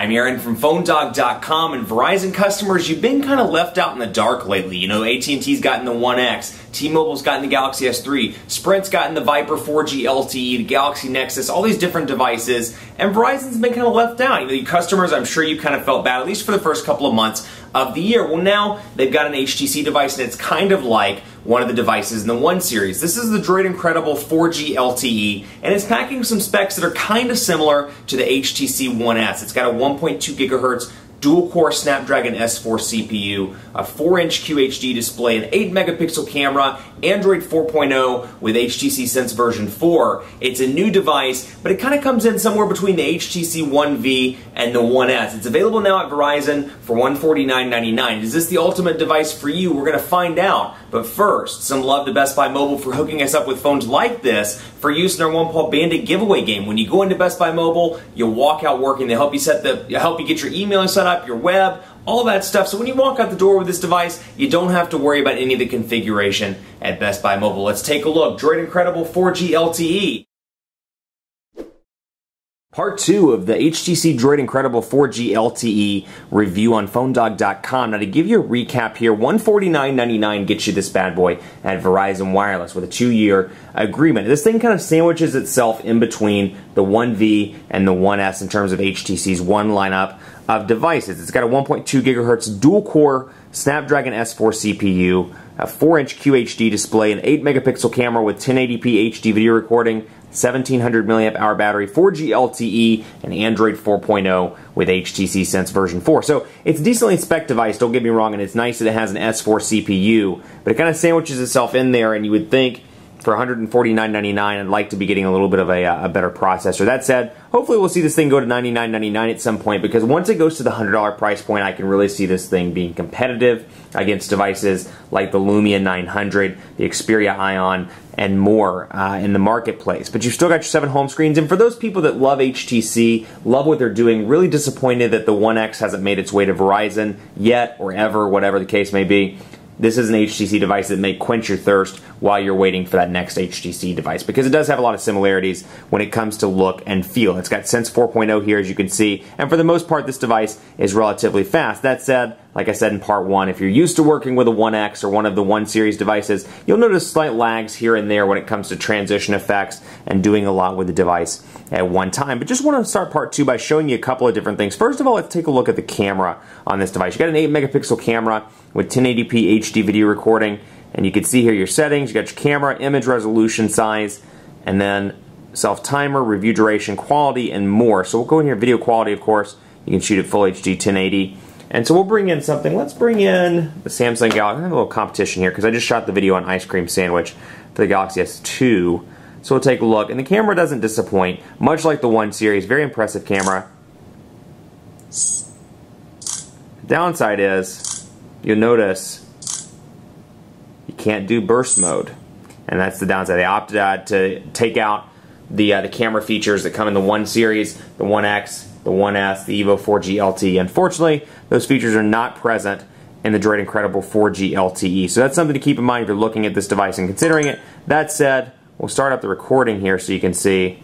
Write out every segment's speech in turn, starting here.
I'm Aaron from PhoneDog.com, and Verizon customers, you've been kind of left out in the dark lately. You know, AT&T's gotten the One X, T-Mobile's gotten the Galaxy S3, Sprint's gotten the Viper 4G LTE, the Galaxy Nexus, all these different devices, and Verizon's been kind of left out. You know, you customers, I'm sure you kind of felt bad, at least for the first couple of months of the year. Well, now they've got an HTC device, and it's kind of like one of the devices in the One series. This is the Droid Incredible 4G LTE, and it's packing some specs that are kind of similar to the HTC One S. It's got a 1.2 gigahertz dual-core Snapdragon S4 CPU, a 4-inch QHD display, an 8-megapixel camera, Android 4.0 with HTC Sense version 4. It's a new device, but it kind of comes in somewhere between the HTC One V and the One S. It's available now at Verizon for $149.99. Is this the ultimate device for you? We're going to find out. But first, some love to Best Buy Mobile for hooking us up with phones like this for use in our One Paw Bandit giveaway game. When you go into Best Buy Mobile, you'll walk out working. They help you get your email set up, your web, all that stuff. So when you walk out the door with this device, you don't have to worry about any of the configuration at Best Buy Mobile. Let's take a look. Droid Incredible 4G LTE. Part 2 of the HTC Droid Incredible 4G LTE review on PhoneDog.com. Now, to give you a recap here, $149.99 gets you this bad boy at Verizon Wireless with a 2-year agreement. This thing kind of sandwiches itself in between the One V and the One S in terms of HTC's One lineup of devices. It's got a 1.2 gigahertz dual-core Snapdragon S4 CPU, a 4-inch QHD display, an 8-megapixel camera with 1080p HD video recording, 1700 milliamp hour battery, 4G LTE, and Android 4.0 with HTC Sense version 4. So it's a decently spec device, don't get me wrong, and it's nice that it has an S4 CPU, but it kind of sandwiches itself in there, and you would think for $149.99 I'd like to be getting a little bit of a better processor. That said, hopefully we'll see this thing go to $99.99 at some point, because once it goes to the $100 price point, I can really see this thing being competitive against devices like the Lumia 900, the Xperia Ion, and more in the marketplace. But you've still got your 7 home screens, and for those people that love HTC, love what they're doing, really disappointed that the One X hasn't made its way to Verizon yet, or ever, whatever the case may be, this is an HTC device that may quench your thirst while you're waiting for that next HTC device, because it does have a lot of similarities when it comes to look and feel. It's got Sense 4.0 here, as you can see, and for the most part this device is relatively fast. That said, like I said in part 1, if you're used to working with a One X or one of the One series devices, you'll notice slight lags here and there when it comes to transition effects and doing a lot with the device at one time. But just want to start part 2 by showing you a couple of different things. First of all, let's take a look at the camera on this device. You got an 8-megapixel camera with 1080p HD video recording, and you can see here your settings. You got your camera, image resolution, size, and then self-timer, review duration, quality, and more. So we'll go in here, video quality, of course. You can shoot at full HD 1080. And so we'll bring in something. Let's bring in the Samsung Galaxy. I have a little competition here because I just shot the video on Ice Cream Sandwich for the Galaxy S2. So we'll take a look. And the camera doesn't disappoint, much like the One series. Very impressive camera. The downside is, you'll notice you can't do burst mode. And that's the downside. They opted to take out the camera features that come in the One series, the One X, the One S, the Evo 4G LTE. Unfortunately, those features are not present in the Droid Incredible 4G LTE. So that's something to keep in mind if you're looking at this device and considering it. That said, we'll start up the recording here so you can see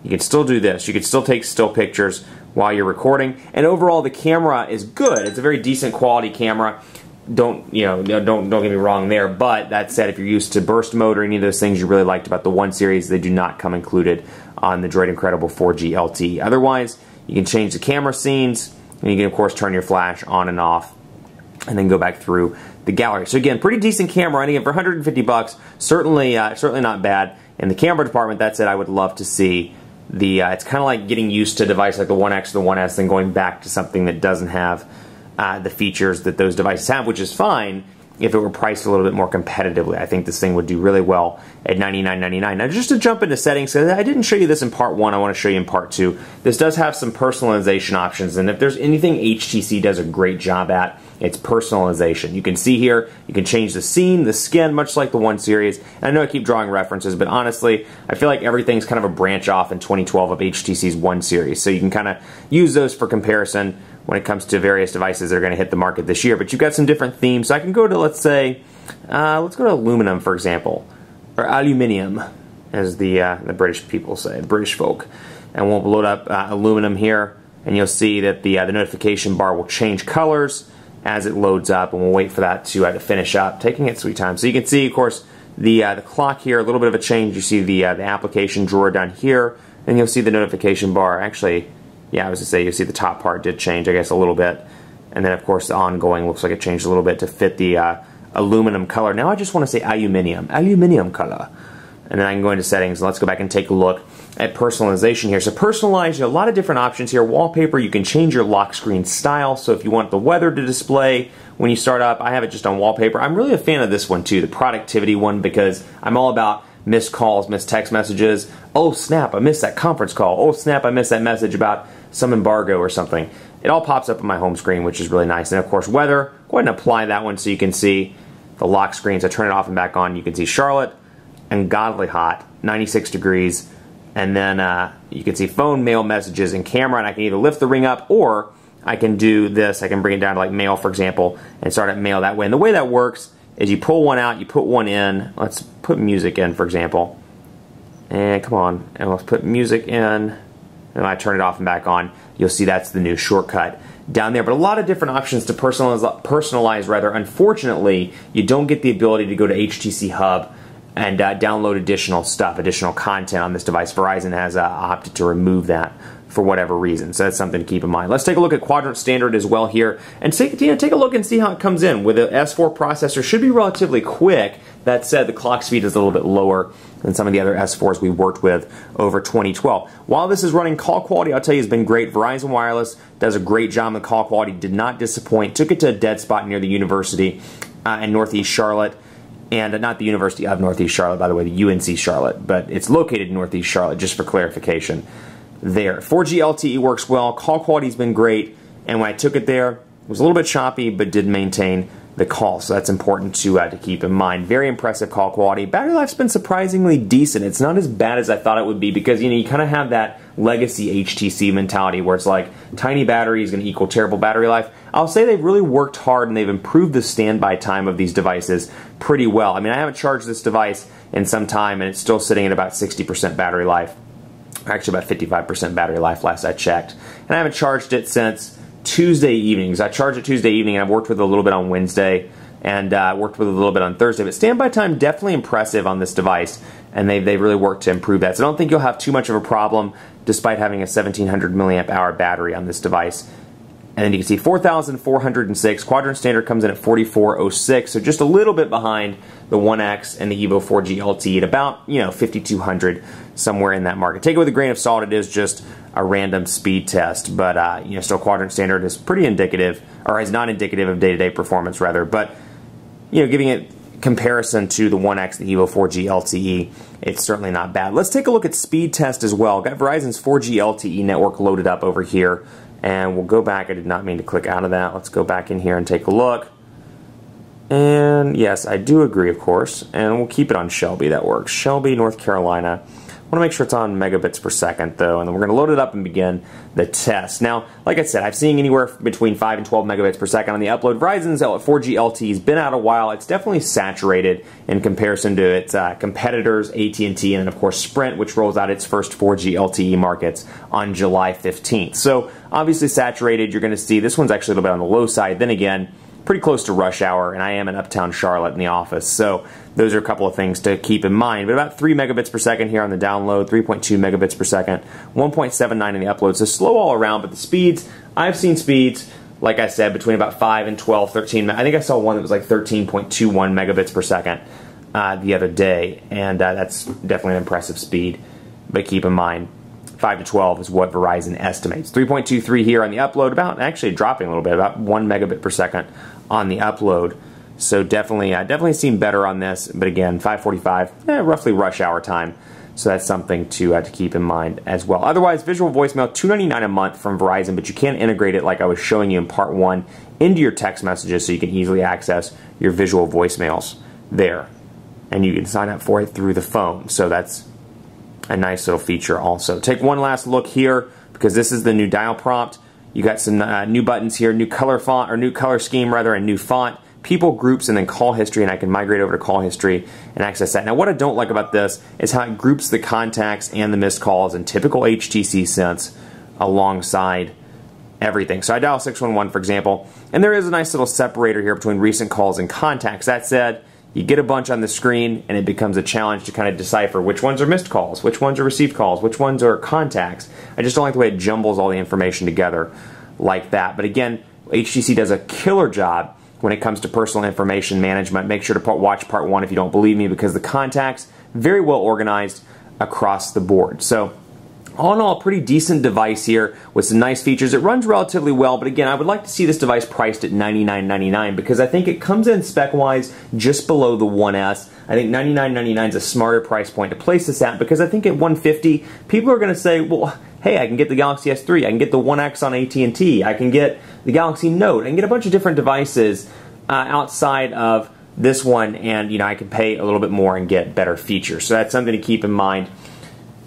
you can still do this. You can still take still pictures while you're recording. And overall, the camera is good. It's a very decent quality camera. Don't get me wrong there, but that said, if you're used to burst mode or any of those things you really liked about the One series, they do not come included on the Droid Incredible 4G LTE. Otherwise, you can change the camera scenes, and you can of course turn your flash on and off, and then go back through the gallery. So again, pretty decent camera, and again for 150 bucks, certainly not bad. In the camera department, that said, I would love to see the. It's kind of like getting used to a device like the One X or the One S, then going back to something that doesn't have the features that those devices have, which is fine if it were priced a little bit more competitively. I think this thing would do really well at $99.99. Now, just to jump into settings, so I didn't show you this in part 1, I want to show you in part 2. This does have some personalization options, and if there's anything HTC does a great job at, it's personalization. You can see here, you can change the scene, the skin, much like the One series. And I know I keep drawing references, but honestly, I feel like everything's kind of a branch off in 2012 of HTC's One series. So you can kind of use those for comparison when it comes to various devices that are going to hit the market this year. But you've got some different themes. So I can go to, let's say, let's go to aluminum, for example. Or aluminium, as the British people say, the British folk. And we'll load up aluminum here. and you'll see that the notification bar will change colors as it loads up, and we'll wait for that to finish up, taking its sweet time. So you can see, of course, the clock here, a little bit of a change. You see the application drawer down here, and you'll see the notification bar. Actually, yeah, I was going to say, you'll see the top part did change, I guess, a little bit. And then, of course, the ongoing looks like it changed a little bit to fit the aluminum color. Now I just want to say aluminum color. And then I can go into settings, and let's go back and take a look at personalization here. So personalize, a lot of different options here. Wallpaper, you can change your lock screen style. So if you want the weather to display when you start up, I have it just on wallpaper. I'm really a fan of this one too, the productivity one, because I'm all about missed calls, missed text messages. Oh snap, I missed that conference call. Oh snap, I missed that message about some embargo or something. It all pops up on my home screen, which is really nice. And of course, weather, go ahead and apply that one so you can see the lock screens. I turn it off and back on. You can see Charlotte, ungodly hot, 96 degrees. And then you can see phone, mail, messages, and camera. And I can either lift the ring up, or I can do this. I can bring it down to like mail, for example, and start at mail that way. And the way that works is you pull one out, you put one in. Let's put music in, for example. And come on, and let's put music in. And I turn it off and back on. You'll see that's the new shortcut down there. But a lot of different options to personalize rather. Unfortunately, you don't get the ability to go to HTC Hub and download additional stuff, additional content on this device. Verizon has opted to remove that for whatever reason, so that's something to keep in mind. Let's take a look at quadrant standard as well here, and take a look and see how it comes in. With the S4 processor, should be relatively quick. That said, the clock speed is a little bit lower than some of the other S4s we worked with over 2012. While this is running, call quality, I'll tell you, has been great. Verizon Wireless does a great job with call quality, did not disappoint. Took it to a dead spot near the university in Northeast Charlotte. And not the University of Northeast Charlotte, by the way, the UNC Charlotte, but it's located in Northeast Charlotte, just for clarification there. 4G LTE works well, call quality's been great, and when I took it there, it was a little bit choppy, but did maintain the call, so that's important to keep in mind. Very impressive call quality. Battery life's been surprisingly decent. It's not as bad as I thought it would be, because you kind of have that legacy HTC mentality where it's like tiny battery is going to equal terrible battery life. I'll say they've really worked hard and they've improved the standby time of these devices pretty well. I mean, I haven't charged this device in some time and it's still sitting at about 60% battery life. Actually about 55% battery life last I checked. And I haven't charged it since Tuesday evenings. I charged it Tuesday evening, and I've worked with it a little bit on Wednesday, and worked with it a little bit on Thursday. But standby time, definitely impressive on this device, and they've really worked to improve that. So I don't think you'll have too much of a problem, despite having a 1700 milliamp hour battery on this device. And then you can see 4,406. Quadrant standard comes in at 4406, so just a little bit behind the 1X and the Evo 4G LTE at about 5,200, somewhere in that market. Take it with a grain of salt. It is just a random speed test, but still quadrant standard is pretty indicative, or is not indicative of day-to-day performance rather. But giving it comparison to the 1X, the Evo 4G LTE, it's certainly not bad. Let's take a look at speed test as well. Got Verizon's 4G LTE network loaded up over here. And we'll go back. I did not mean to click out of that. Let's go back in here and take a look. And yes, I do agree, of course. And we'll keep it on Shelby. That works. Shelby, North Carolina. I want to make sure it's on megabits per second, though. And then we're going to load it up and begin the test. Now, like I said, I've seen anywhere between 5 and 12 megabits per second on the upload. Verizon's 4G LTE has been out a while. It's definitely saturated in comparison to its competitors, AT&T, and then, of course, Sprint, which rolls out its first 4G LTE markets on July 15th. So, obviously saturated. You're going to see this one's actually a little bit on the low side. Then again, pretty close to rush hour, and I am in uptown Charlotte in the office. So those are a couple of things to keep in mind. But about 3 megabits per second here on the download, 3.2 megabits per second, 1.79 in the upload. So slow all around, but the speeds, I've seen speeds, like I said, between about 5 and 12, 13. I think I saw one that was like 13.21 megabits per second the other day, and that's definitely an impressive speed. But keep in mind, 5 to 12 is what Verizon estimates. 3.23 here on the upload, about actually dropping a little bit, about 1 megabit per second on the upload. So definitely seen better on this, but again, 5:45, roughly rush hour time. So that's something to keep in mind as well. Otherwise, visual voicemail, $2.99 a month from Verizon, but you can integrate it like I was showing you in part 1 into your text messages, so you can easily access your visual voicemails there. And you can sign up for it through the phone. So that's a nice little feature also. Take one last look here, because this is the new dial prompt. You got some new buttons here, new color font, or new color scheme rather, and new font, people, groups, and then call history, and I can migrate over to call history and access that. Now what I don't like about this is how it groups the contacts and the missed calls in typical HTC Sense alongside everything. So I dial 611, for example, and there is a nice little separator here between recent calls and contacts. That said, you get a bunch on the screen, and it becomes a challenge to kind of decipher which ones are missed calls, which ones are received calls, which ones are contacts. I just don't like the way it jumbles all the information together like that. But again, HTC does a killer job when it comes to personal information management. Make sure to watch part 1 if you don't believe me, because the contacts, very well organized across the board. So all in all, a pretty decent device here with some nice features. It runs relatively well, but again, I would like to see this device priced at $99.99 because I think it comes in spec-wise just below the 1S. I think $99.99 is a smarter price point to place this at, because I think at $150, people are going to say, well, hey, I can get the Galaxy S3, I can get the 1X on AT&T, I can get the Galaxy Note, I can get a bunch of different devices outside of this one, and I can pay a little bit more and get better features. So that's something to keep in mind.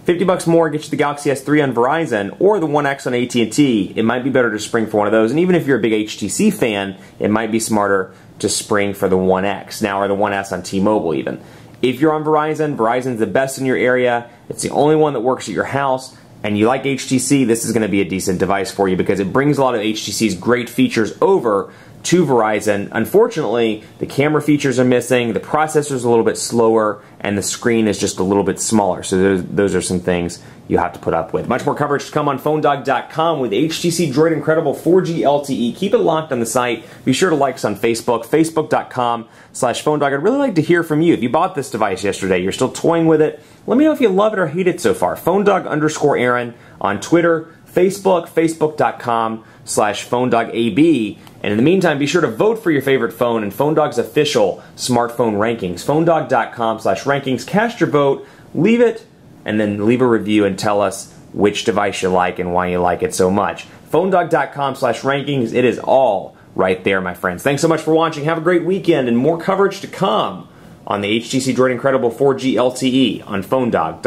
$50 more gets you the Galaxy S3 on Verizon or the 1X on AT&T. It might be better to spring for one of those. And even if you're a big HTC fan, it might be smarter to spring for the 1X now, or the 1S on T-Mobile even. If you're on Verizon, Verizon's the best in your area. It's the only one that works at your house, and you like HTC, this is going to be a decent device for you because it brings a lot of HTC's great features over to Verizon. Unfortunately, the camera features are missing, the processor's a little bit slower, and the screen is just a little bit smaller. So those are some things you have to put up with. Much more coverage to come on PhoneDog.com with HTC DROID Incredible 4G LTE. Keep it locked on the site. Be sure to like us on Facebook, Facebook.com/PhoneDog. I'd really like to hear from you. If you bought this device yesterday, you're still toying with it, let me know if you love it or hate it so far. PhoneDog_Aaron on Twitter, Facebook, Facebook.com/PhoneDogAB. And in the meantime, be sure to vote for your favorite phone in PhoneDog's official smartphone rankings. PhoneDog.com/rankings. Cast your vote, leave it, and then leave a review and tell us which device you like and why you like it so much. PhoneDog.com/rankings. It is all right there, my friends. Thanks so much for watching. Have a great weekend, and more coverage to come on the HTC DROID Incredible 4G LTE on PhoneDog.com.